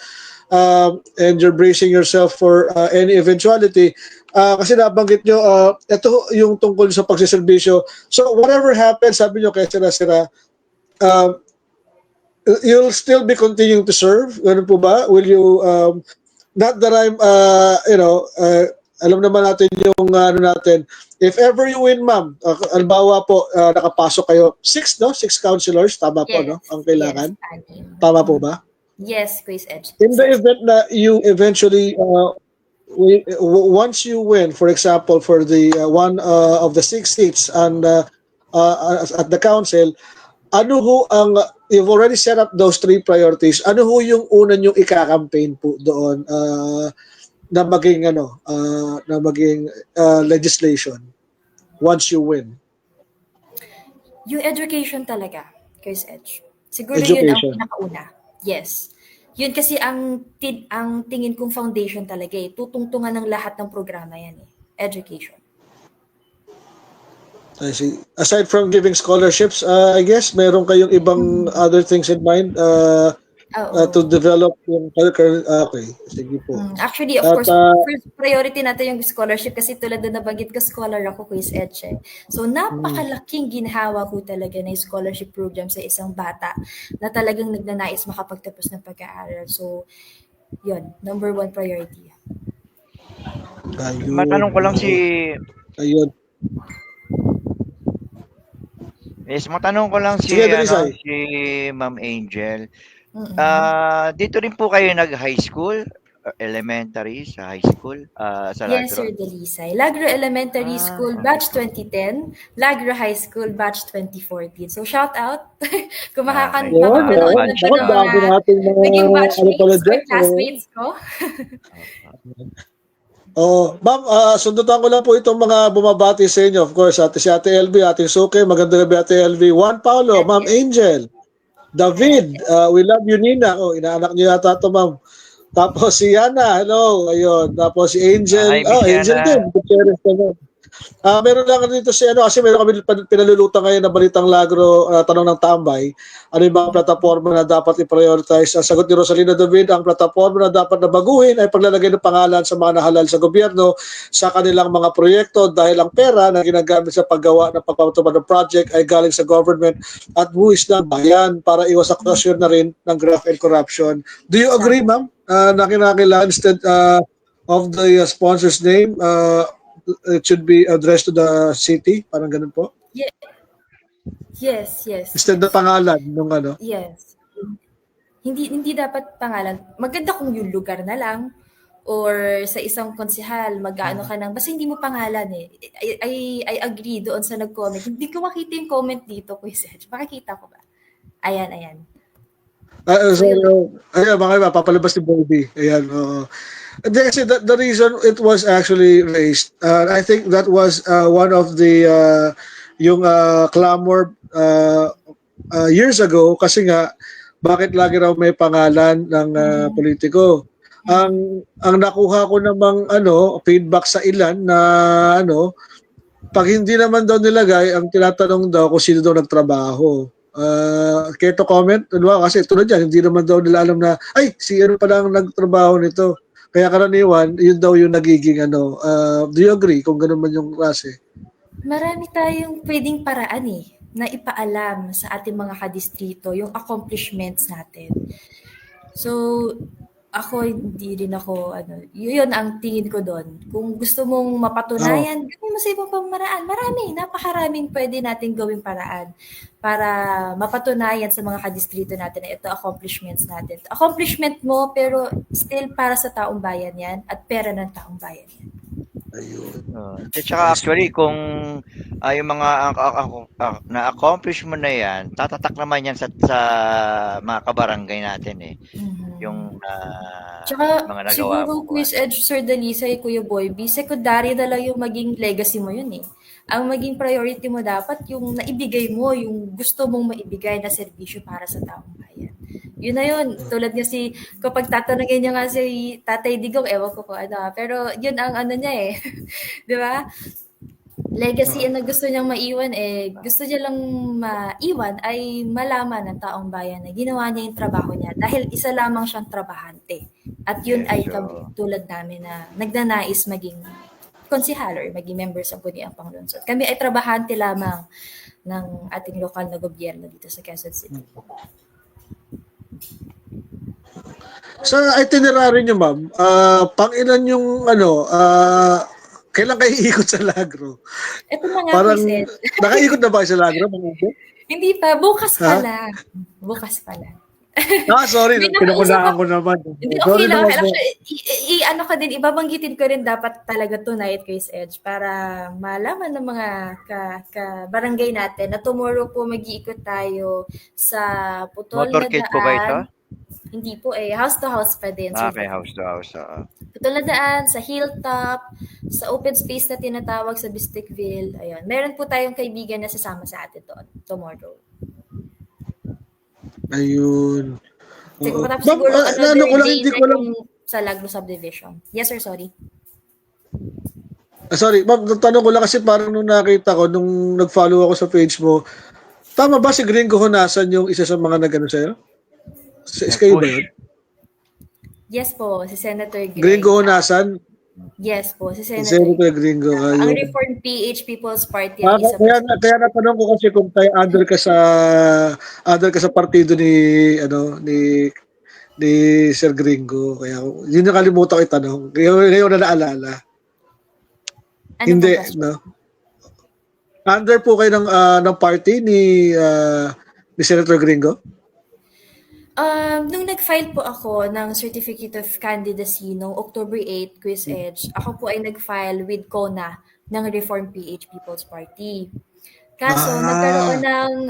and you're bracing yourself for any eventuality, kasi nabanggit nyo, ito yung tungkol sa pagsiservisyo. So whatever happens, sabi nyo kaya sira-sira, you'll still be continuing to serve? Ganun po ba? Will you, not that I'm, alam naman natin yung ano natin, if ever you win, ma'am, albawa po, nakapasok kayo, 6, no? 6 councilors, tama po, no? Ang kailangan. Yes, Tama po ba? Yes, Quiz Edge. In the event na you eventually, once you win, for example, for the one of the 6 seats and at the council, ano ho ang, you've already set up those 3 priorities, ano ho yung una yung ika-campaign po doon na maging legislation once you win? Yung education talaga, Quiz Edge. Siguro yun ang Education. pinakauna. Yes. Yun kasi ang tingin kong foundation talaga eh. Tutungtungan ng lahat ng programa yan eh. Education. I see. Aside from giving scholarships, I guess meron kayong ibang other things in mind to develop yung okay, sige po. Actually, of course, first priority natin yung scholarship kasi tulad na nabanggit ko, scholar ako, Quiz Edge. So, napakalaking ginhawa ko talaga na yung scholarship program sa isang bata na talagang nagnanais makapagtapos ng pag-aaral. So, yun, number 1 priority. Ayun. Matanong ko lang Ayun. Yes, matanong ko lang si Ma'am Angel. Dito rin po kayo nag-high school, elementary sa high school, sa Lagro? Yes, Sir Delisay. Lagro Elementary School, batch 2010. Lagro High School, batch 2014. So, shout out. Kung makapanood ng naging batchmates or classmates ko. Ma'am, sundutan ko lang po itong mga bumabati sa inyo. Of course, si Ate LV, Ate Suke, magandang gabi Ate LV. Juan Paulo, Ma'am Angel, David, we love you Nina. Inaanak niyo yata ito, ma'am. Tapos si Yana, hello. Ayun. Tapos si Angel, Angel din. Gutierrez naman. Meron lang dito kasi meron kami pinalulutan ngayon na Balitang Lagro, tanong ng tambay. Ano yung mga plataforma na dapat i-prioritize? Ang sagot ni Rosalina David, ang plataforma na dapat na baguhin ay paglalagay ng pangalan sa mga nahalal sa gobyerno sa kanilang mga proyekto dahil ang pera na ginagamit sa paggawa ng pagpapatupad ng project ay galing sa government at buwis ng bayan para iwas akusasyon na rin ng graft and corruption. Do you agree, ma'am, na kinakailangan instead of the sponsor's name, it should be addressed to the city, parang ganun po? Yes. Instead na pangalan nung ano? Yes. Hindi dapat pangalan. Maganda kung yung lugar na lang or sa isang konsehal, mag-ano ka ng, basta hindi mo pangalan eh. I agree doon sa nag-comment. Hindi ko makita yung comment dito, Quiz Edge. Makikita ko ba? Ayan. Ayan, mga papalabas ni Bobby. Ayan, kasi the reason it was actually raised, I think that was one of the yung clamor years ago kasi nga bakit lagi raw may pangalan ng politiko. Ang nakuha ko namang feedback sa ilan na pag hindi naman daw nilagay, ang tinatanong daw kung sino daw nagtrabaho. Care to comment? Kasi tulad yan, hindi naman daw nila alam na si ano pala ang nagtrabaho nito. Kaya karaniwan, yun daw yung nagiging do you agree kung ganun man yung klase? Marami tayong pwedeng paraan na ipaalam sa ating mga kadistrito yung accomplishments natin. So, ako hindi rin ako yun ang tingin ko doon. Kung gusto mong mapatunayan, gawin mo sa ibang pamaraan. Napakaraming pwede nating gawing paraan para mapatunayan sa mga kadistrito natin na ito accomplishments natin. Accomplishment mo pero still para sa taong bayan yan at pera ng taong bayan yan. Ayun. At saka actually, kung yung mga na-accomplish mo na yan, tatatak naman yan sa mga kabarangay natin eh. Yung tsaka, mga nagawa siguro, mo. Quiz Edge, Sir Delisay, Kuya Boyby, secondary na lang yung maging legacy mo yun eh. Ang maging priority mo dapat yung naibigay mo, yung gusto mong maibigay na serbisyo para sa taong bayan. Yun na yun. Tulad nga kapag tatanungin niya nga si Tatay Digong, ewan ko kung pero yun ang niya eh. Di ba? legacy na gusto niyang maiwan, gusto niya lang maiwan ay malaman ng taong bayan na ginawa niya yung trabaho niya dahil isa lamang siyang trabahante. At yun Yes, ay so, tulad namin na nagnanais maging konsehal or maging member sa Puniang Panglungsod. Kami ay trabahante lamang ng ating lokal na gobyerno dito sa Quezon City. Sa itinerary niyo, ma'am, pang-ilan yung kailan kayo iikot sa Lagro? Ito na nga, Parang, Chris Ed. nakaikot na ba kayo sa Lagro? Hindi pa, bukas pa Ha? lang. Bukas pa lang. Sorry, May pinukulaan ko naman. Hindi, Sorry okay lang. naman po. Actually, ano ko din, ibabanggitin ko rin dapat talaga tonight, Chris Edge, para malaman ng mga ka-barangay natin na tomorrow po mag-iikot tayo sa Putol na motorcade po ba ito? Daan. Hindi po house to house pa din. So, Okay, house to house. Putol na Daan, sa Hilltop, sa open space na tinatawag sa Bisticville. Ayun. Meron po tayong kaibigan na sasama sa atin doon tomorrow. Ayun. Siguro, Ma'am, siguro ano ko lang, day hindi na ko lang, yung sa Lagro subdivision. Yes, sir, sorry. sorry, ma'am, tanong ko lang kasi parang nung nakita ko, nung nag-follow ako sa page mo, tama ba si Gringo Honasan yung isa sa mga nag-ano sa'yo? Kayo ba yun? Yes po, si Senator Greg. Gringo Honasan? Yes po, si Si Senator Senator Gringo. Ang Ayun. Reform PH People's Party ang isa po. Kaya natanong ko kasi kung tayo under ka sa partido ni Sir Gringo. Kaya yun yung kalimutan ko itanong. Ngayon na naalala. Ano Hindi, po ba? no? Under po kayo ng party ni Senator Gringo? Nung nag-file po ako ng Certificate of Candidacy noong October 8, Quiz Edge, ako po ay nag-file with CONA ng Reform PH People's Party. Kaso, nagkaroon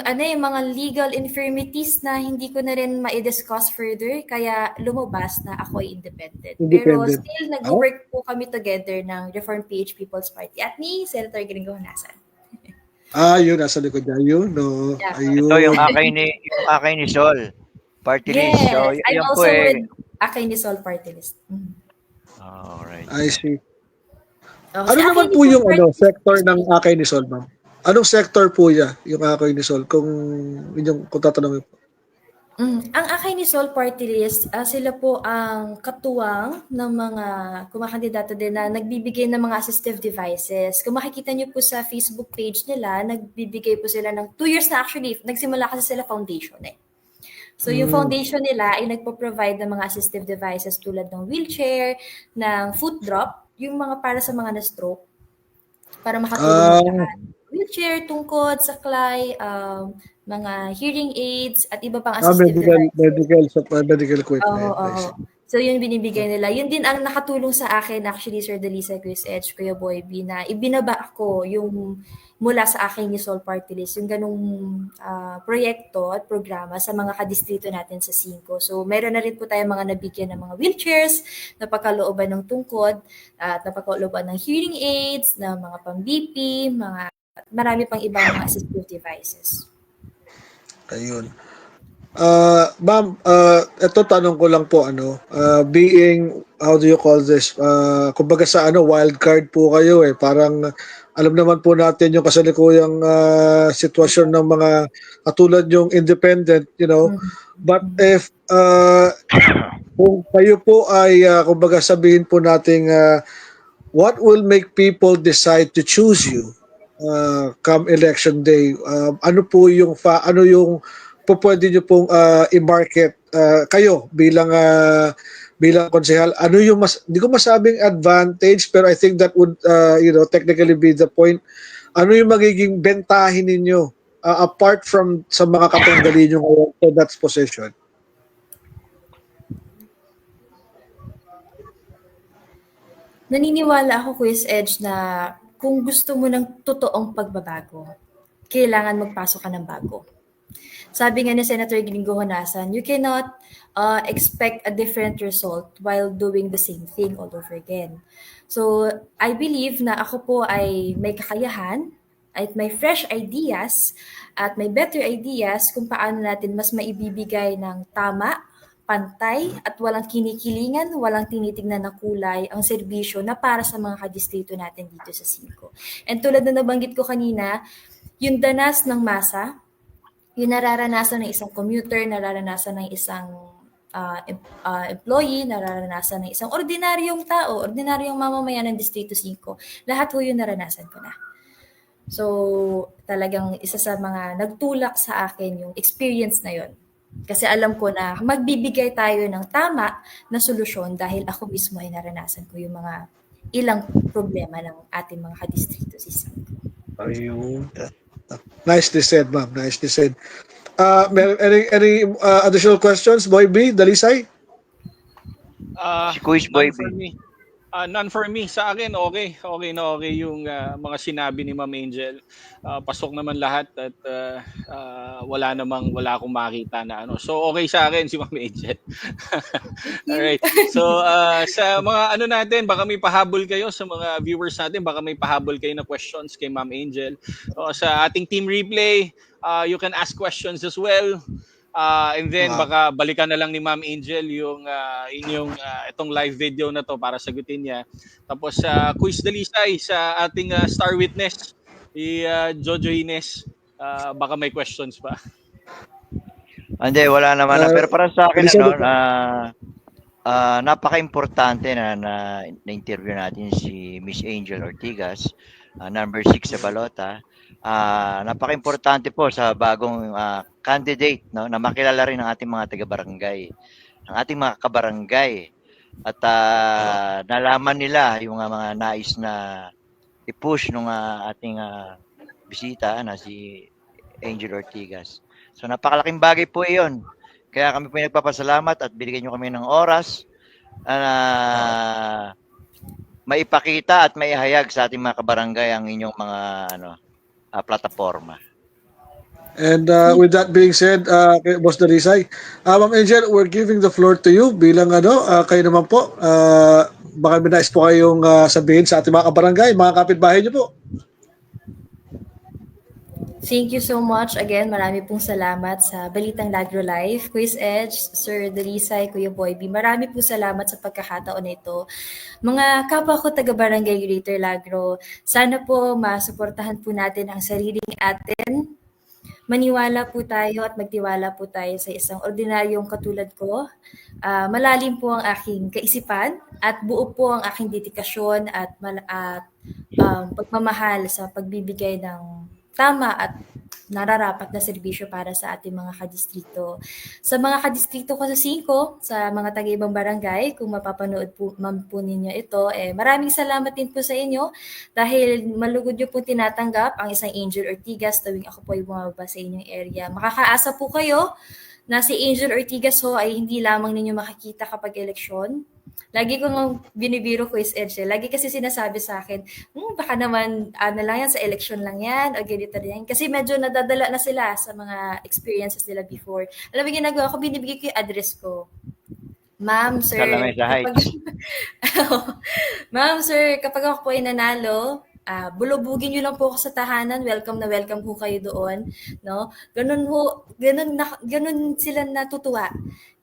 ng mga legal infirmities na hindi ko na rin ma-discuss further, kaya lumabas na ako ay independent. Pero Independent. still, nag-work po kami together ng Reform PH People's Party at ni Senator Gringo Honasan. Yun, nasa likod niya. Yun, no. Yeah. Ayun. Ito yung akay ni Sol. Party list. Yes, So, I'm yan also po with Akay ni Sol Party List. Alright. I see. Oh, Ano si naman Akay po ni Sol yung Party sector ng Akay ni Sol, ma'am? Anong sector po niya, yung Akay ni Sol? Kung tatanungin po. Ang Akay ni Sol Party List, sila po ang katuwang ng mga kumakandidato din na nagbibigay ng mga assistive devices. Kung makikita niyo po sa Facebook page nila, nagbibigay po sila ng 2 years na actually. Nagsimula kasi sila foundation So yung foundation nila ay nagpo-provide ng mga assistive devices tulad ng wheelchair, ng foot drop, yung mga para sa mga na-stroke, para makatulong lahat. Wheelchair, tungkod, saklay, mga hearing aids, at iba pang assistive devices. Medical equipment. Oo. So yun binibigay nila. Yun din ang nakatulong sa akin actually, Sir Delisa, Chris Edge, Kuya Boy B, na ibinaba ako yung mula sa akin ni Sol Party List, yung ganung proyekto at programa sa mga kadistrito natin sa 5. So meron na rin po tayo mga nabigyan ng mga wheelchairs, napagkalooban ng tungkod, at napagkalooban ng hearing aids, ng mga pang-BP, marami pang ibang mga assistive devices. Ayun. Ma'am, ito tanong ko lang po, being, how do you call this, kumbaga sa wild card po kayo parang alam naman po natin yung kasalukuyang sitwasyon ng mga katulad yung independent, but if kung kayo po ay kumbaga sabihin po nating what will make people decide to choose you come election day, ano yung pwede nyo pong i-market kayo bilang konsehal? Ano yung di ko masabing advantage, pero I think that would technically be the point. Ano yung magiging bentahin ninyo apart from sa mga katunggali nyo ngayon to that position? Naniniwala ako, Quiz Edge, na kung gusto mo ng totoong pagbabago, kailangan magpasok ka ng bago. Sabi nga ni Senator Gringo Honasan, you cannot expect a different result while doing the same thing all over again. So, I believe na ako po ay may kakayahan at may fresh ideas at may better ideas kung paano natin mas maibibigay ng tama, pantay at walang kinikilingan, walang tinitignan na kulay ang serbisyo na para sa mga kadistrito natin dito sa 5. And tulad na nabanggit ko kanina, yung danas ng masa, yung nararanasan ng isang commuter, nararanasan ng isang employee, nararanasan ng isang ordinaryong tao, ordinaryong mamamayan ng Distrito 5, lahat ho yung naranasan ko na. So, talagang isa sa mga nagtulak sa akin yung experience na yon. Kasi alam ko na magbibigay tayo ng tama na solusyon dahil ako mismo ay naranasan ko yung mga ilang problema ng ating mga kadistrito sa 5. Ayun. Nicely said, ma'am. Nicely said. Any additional questions, Boy B, Dalisay? Si Quiz Boy None for me. None for me. Sa akin, okay. Okay na okay yung mga sinabi ni Ma'am Angel. Pasok naman lahat at wala akong makita na ano. So, okay sa akin si Ma'am Angel. Alright. So, sa mga natin, baka may pahabol kayo sa mga viewers natin. Baka may pahabol kayo na questions kay Ma'am Angel. Sa ating team replay, you can ask questions as well. And then baka balikan na lang ni Ma'am Angel yung inyong itong live video na to para sagutin niya. Tapos Quiz Dalisay sa ating star witness, Jojo Ines, baka may questions pa. Hindi, wala naman. Pero para sa akin, napaka-importante na interview natin si Miss Angel Ortigas, number 6 sa balota. Napaka-importante po sa bagong candidate, no, na makilala rin ng ating mga taga-barangay, ng ating mga kabarangay, at nalaman nila yung mga nais na i-push ng ating bisita na si Angel Ortigas. So napakalaking bagay po iyon. Kaya kami po nagpapasalamat at binigyan nyo kami ng oras maipakita at maihayag sa ating mga kabarangay ang inyong mga plataforma. And with that being said, Boss Dalisay, Ma'am Angel, we're giving the floor to you bilang kayo naman po. Baka may nais po kayong sabihin sa ating mga kabarangay, mga kapitbahay niyo po. Thank you so much. Again, marami pong salamat sa Balitang Lagro Live. Quiz Edge, Sir Dalisay, Kuya Boy B. Marami pong salamat sa pagkakataon na ito. Mga kapwa ko taga-Barangay Greater Lagro, sana po masuportahan po natin ang sariling atin. Maniwala po tayo at magtiwala po tayo sa isang ordinaryong katulad ko. Malalim po ang aking kaisipan at buo po ang aking dedikasyon at pagmamahal sa pagbibigay ng tama at nararapat na serbisyo para sa ating mga kadistrito. Sa mga kadistrito ko sa 5, sa mga taga-ibang barangay, kung mapapanood po ninyo ito, maraming salamat din po sa inyo dahil malugod nyo po tinatanggap ang isang Angel Ortigas tuwing ako po ay bumababa sa inyong area. Makakaasa po kayo na si Angel Ortigas ho ay hindi lamang ninyo makikita kapag eleksyon. Lagi kong binibiro ko is Edge. Lagi kasi sinasabi sa akin, baka naman lang yan, sa election lang yan, o ganito yan. Kasi medyo nadadala na sila sa mga experiences nila before. Alam mo, ginagawa ko, binibigay ko yung address ko. Ma'am, sir, Ma'am, sir, kapag ako po ay nanalo, bulubugin nyo lang po ako sa tahanan, welcome na welcome po kayo doon, no? Ganun sila natutuwa.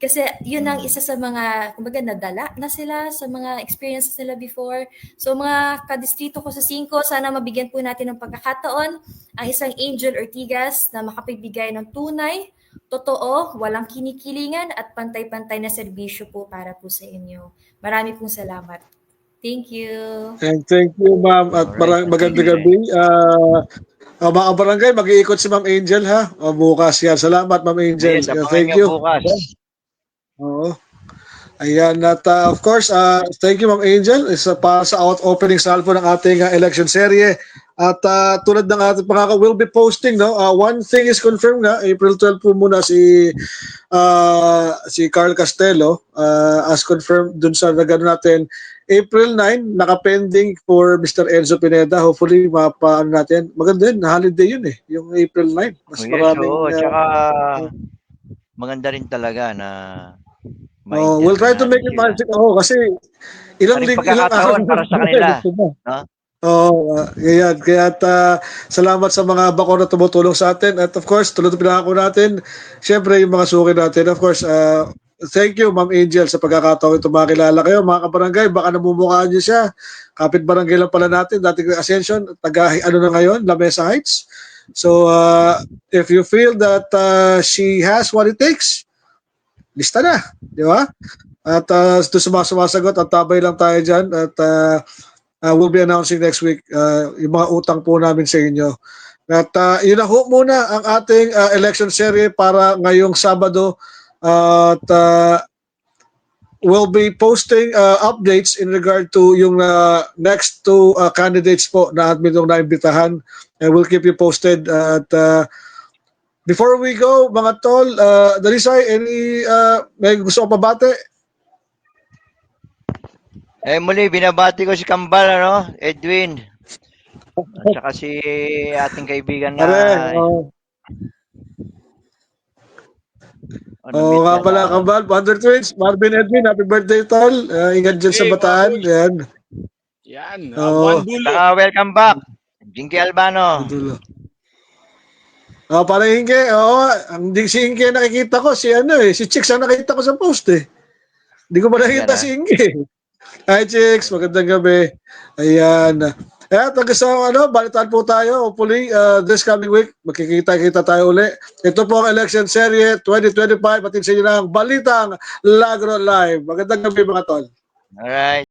Kasi yun ang isa sa mga, kumbaga, nadala na sila sa mga experiences nila before. So mga kadistrito ko sa 5, sana mabigyan po natin ng pagkakataon ang isang Angel Ortigas na makapagbigay ng tunay, totoo, walang kinikilingan at pantay-pantay na serbisyo po para po sa inyo. Marami pong salamat. Thank you. And thank you, ma'am. At magandang gabi. Mga barangay, mag-iikot si Ma'am Angel, ha? Bukas yan. Salamat, Ma'am Angel. Thank you. Bukas. Oo. Ayan. At of course, thank you, Ma'am Angel. Isa para sa opening salvo ng ating election serye. At tulad ng ating pangako, we'll be posting, no? One thing is confirmed nga, April 12 po muna si Carl Castelo, as confirmed dun sa nagano natin. April 9, naka-pending for Mr. Enzo Pineda. Hopefully, mapaano natin. Maganda yun, holiday yun yung April 9. Mas maraming... tsaka maganda rin talaga na... we'll try to make it magic kasi ilang araw para sa kanila. Kaya salamat sa mga bako na tumutulong sa atin. At of course, tulad ng pinangako natin, syempre yung mga suki natin. Of course, thank you, Ma'am Angel, sa pagkakataon ito. Makilala kayo, mga kabarangay. Baka namumukhaan niyo siya. Kapit barangay lang pala natin. Dati ko Ascension, taga ano na ngayon, La Mesa Heights. So, if you feel that she has what it takes, lista na. Di ba? At ito sumasagot at tabay lang tayo dyan. At we'll be announcing next week yung mga utang po namin sa inyo. At yun na ho muna ang ating election series para ngayong Sabado. At we'll be posting updates in regard to yung next two candidates po na admin nung naimbitahan. And we'll keep you posted. At before we go, mga tol, Dalisay, may gusto ko pabate? Muli, binabati ko si Kambal, Edwin. At saka si ating kaibigan na... nga pala, Kambal, Wonder Twins, Marvin Edwin, happy birthday, tol. Ingat dyan sa Bataan. Yan. Yan. One dulo. Welcome back. Jinky Albano. Parang Inge, hindi si Inge nakikita ko, si Chicks ang nakita ko sa post eh. Hindi ko pa nakita si Inge. Hi Chicks, magandang gabi. Ayan. At hanggang sa balitaan po tayo. Hopefully, this coming week, magkikita-kita tayo uli. Ito po ang election series 2025. Atin sa inyo ng Balitang Lagro Live. Magandang gabi mga tol. Alright.